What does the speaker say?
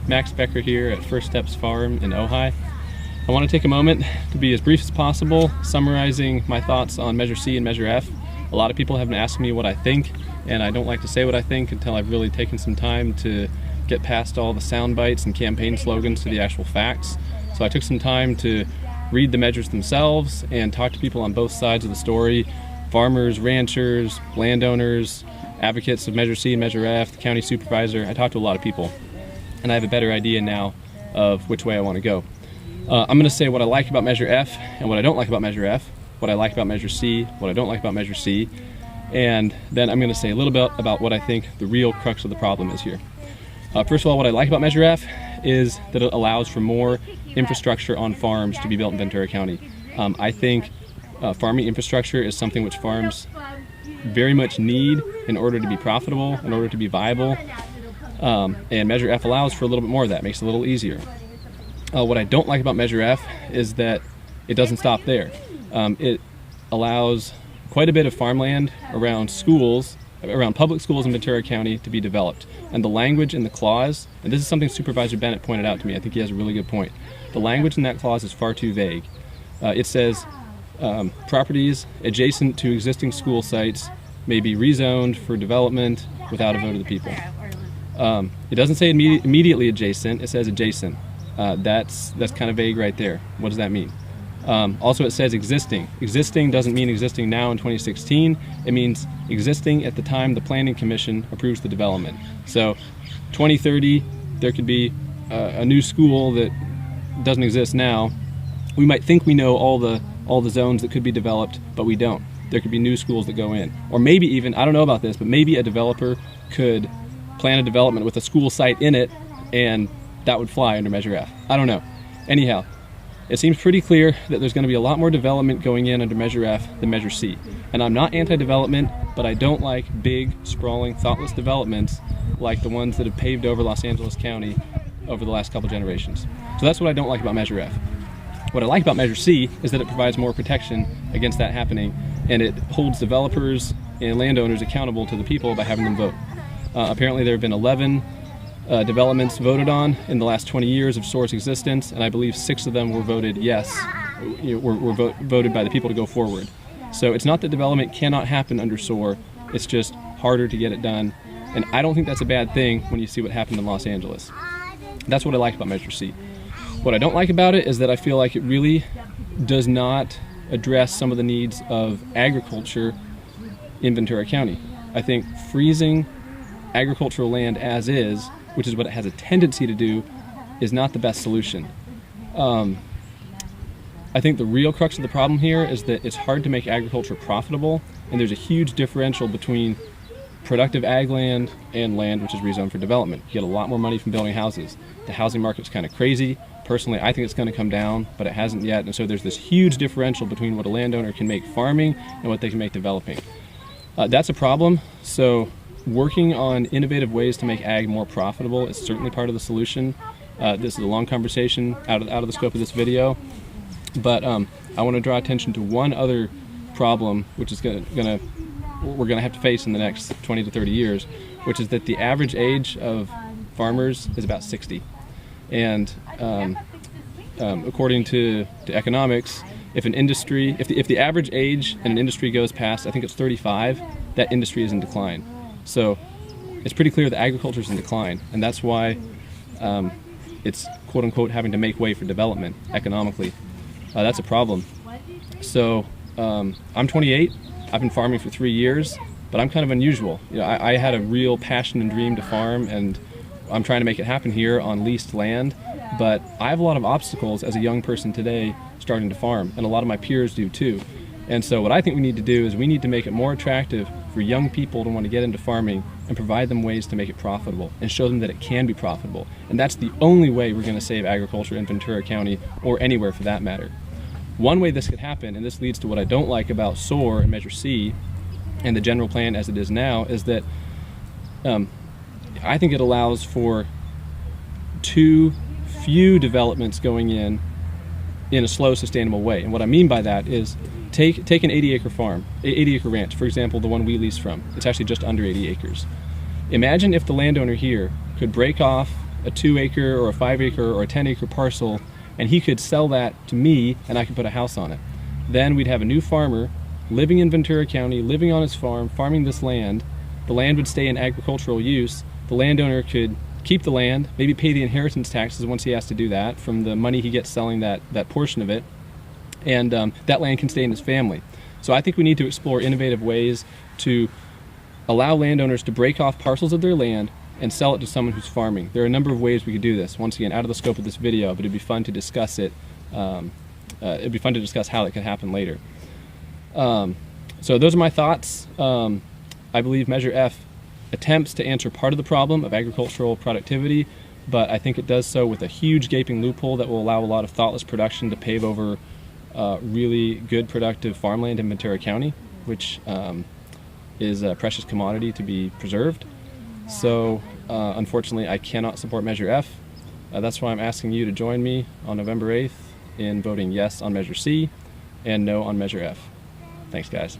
Max Becker here at First Steps Farm in Ojai. I want to take a moment to be as brief as possible, summarizing my thoughts on Measure C and Measure F. A lot of people have been asking me what I think, and I don't like to say what I think until I've really taken some time to get past all the sound bites and campaign slogans to the actual facts. So I took some time to read the measures themselves and talk to people on both sides of the story: farmers, ranchers, landowners, advocates of Measure C and Measure F, the county supervisor. I talked to a lot of people, and I have a better idea now of which way I want to go. I'm going to say what I like about Measure F and what I don't like about Measure F, what I like about Measure C, what I don't like about Measure C, and then I'm going to say a little bit about what I think the real crux of the problem is here. First of all, what I like about Measure F is that it allows for more infrastructure on farms to be built in Ventura County. I think farming infrastructure is something which farms very much need in order to be profitable, in order to be viable, and Measure F allows for a little bit more of that, makes it a little easier. What I don't like about Measure F is that it doesn't stop there. It allows quite a bit of farmland around schools, around public schools in Ventura County to be developed. And the language in the clause, and this is something Supervisor Bennett pointed out to me, I think he has a really good point. The language in that clause is far too vague. It says properties adjacent to existing school sites may be rezoned for development without a vote of the people. It doesn't say immediately adjacent, it says adjacent. That's kind of vague right there. What does that mean? Also, it says existing. Existing doesn't mean existing now in 2016. It means existing at the time the Planning Commission approves the development. So 2030, there could be a new school that doesn't exist now. We might think we know all the zones that could be developed, but we don't. There could be new schools that go in. Or maybe even, I don't know about this, but maybe a developer could plan a development with a school site in it, and that would fly under Measure F. I don't know. Anyhow, it seems pretty clear that there's going to be a lot more development going in under Measure F than Measure C. And I'm not anti-development, but I don't like big, sprawling, thoughtless developments like the ones that have paved over Los Angeles County over the last couple generations. So that's what I don't like about Measure F. What I like about Measure C is that it provides more protection against that happening, and it holds developers and landowners accountable to the people by having them vote. Apparently there have been 11 developments voted on in the last 20 years of SOAR's existence, and I believe 6 of them were voted yes, were voted by the people to go forward. So it's not that development cannot happen under SOAR, it's just harder to get it done, and I don't think that's a bad thing when you see what happened in Los Angeles. That's what I like about Measure C. What I don't like about it is that I feel like it really does not address some of the needs of agriculture in Ventura County. I think freezing agricultural land as is, which is what it has a tendency to do, is not the best solution. I think the real crux of the problem here is that it's hard to make agriculture profitable, and there's a huge differential between productive ag land and land which is rezoned for development. You get a lot more money from building houses. The housing market's kind of crazy. Personally, I think it's going to come down, but it hasn't yet, and so there's this huge differential between what a landowner can make farming and what they can make developing. That's a problem, so working on innovative ways to make ag more profitable is certainly part of the solution. This is a long conversation out of the scope of this video, but I want to draw attention to one other problem which is we're going to have to face in the next 20 to 30 years, which is that the average age of farmers is about 60. And according to economics, if the average age in an industry goes past, I think it's 35, that industry is in decline. So it's pretty clear that agriculture is in decline, and that's why it's quote-unquote having to make way for development economically. That's a problem. So I'm 28. I've been farming for 3 years, but I'm kind of unusual. You know, I had a real passion and dream to farm, and I'm trying to make it happen here on leased land, but I have a lot of obstacles as a young person today starting to farm, and a lot of my peers do too. And so what I think we need to do is we need to make it more attractive for young people to want to get into farming and provide them ways to make it profitable and show them that it can be profitable. And that's the only way we're going to save agriculture in Ventura County, or anywhere for that matter. One way this could happen, and this leads to what I don't like about SOAR and Measure C and the general plan as it is now, is that I think it allows for too few developments going in a slow, sustainable way. And what I mean by that is take an 80-acre farm, 80-acre ranch, for example, the one we lease from. It's actually just under 80 acres. Imagine if the landowner here could break off a 2-acre or a 5-acre or a 10-acre parcel, and he could sell that to me and I could put a house on it. Then we'd have a new farmer living in Ventura County, living on his farm, farming this land. The land would stay in agricultural use. The landowner could keep the land, maybe pay the inheritance taxes once he has to do that from the money he gets selling that portion of it, and that land can stay in his family. So I think we need to explore innovative ways to allow landowners to break off parcels of their land and sell it to someone who's farming. There are a number of ways we could do this. Once again, out of the scope of this video, but it'd be fun to discuss it. It'd be fun to discuss how it could happen later. So those are my thoughts. I believe Measure F attempts to answer part of the problem of agricultural productivity, but I think it does so with a huge gaping loophole that will allow a lot of thoughtless production to pave over really good productive farmland in Ventura County, which is a precious commodity to be preserved. So unfortunately I cannot support Measure F. That's why I'm asking you to join me on November 8th in voting yes on Measure C and no on Measure F. Thanks, guys.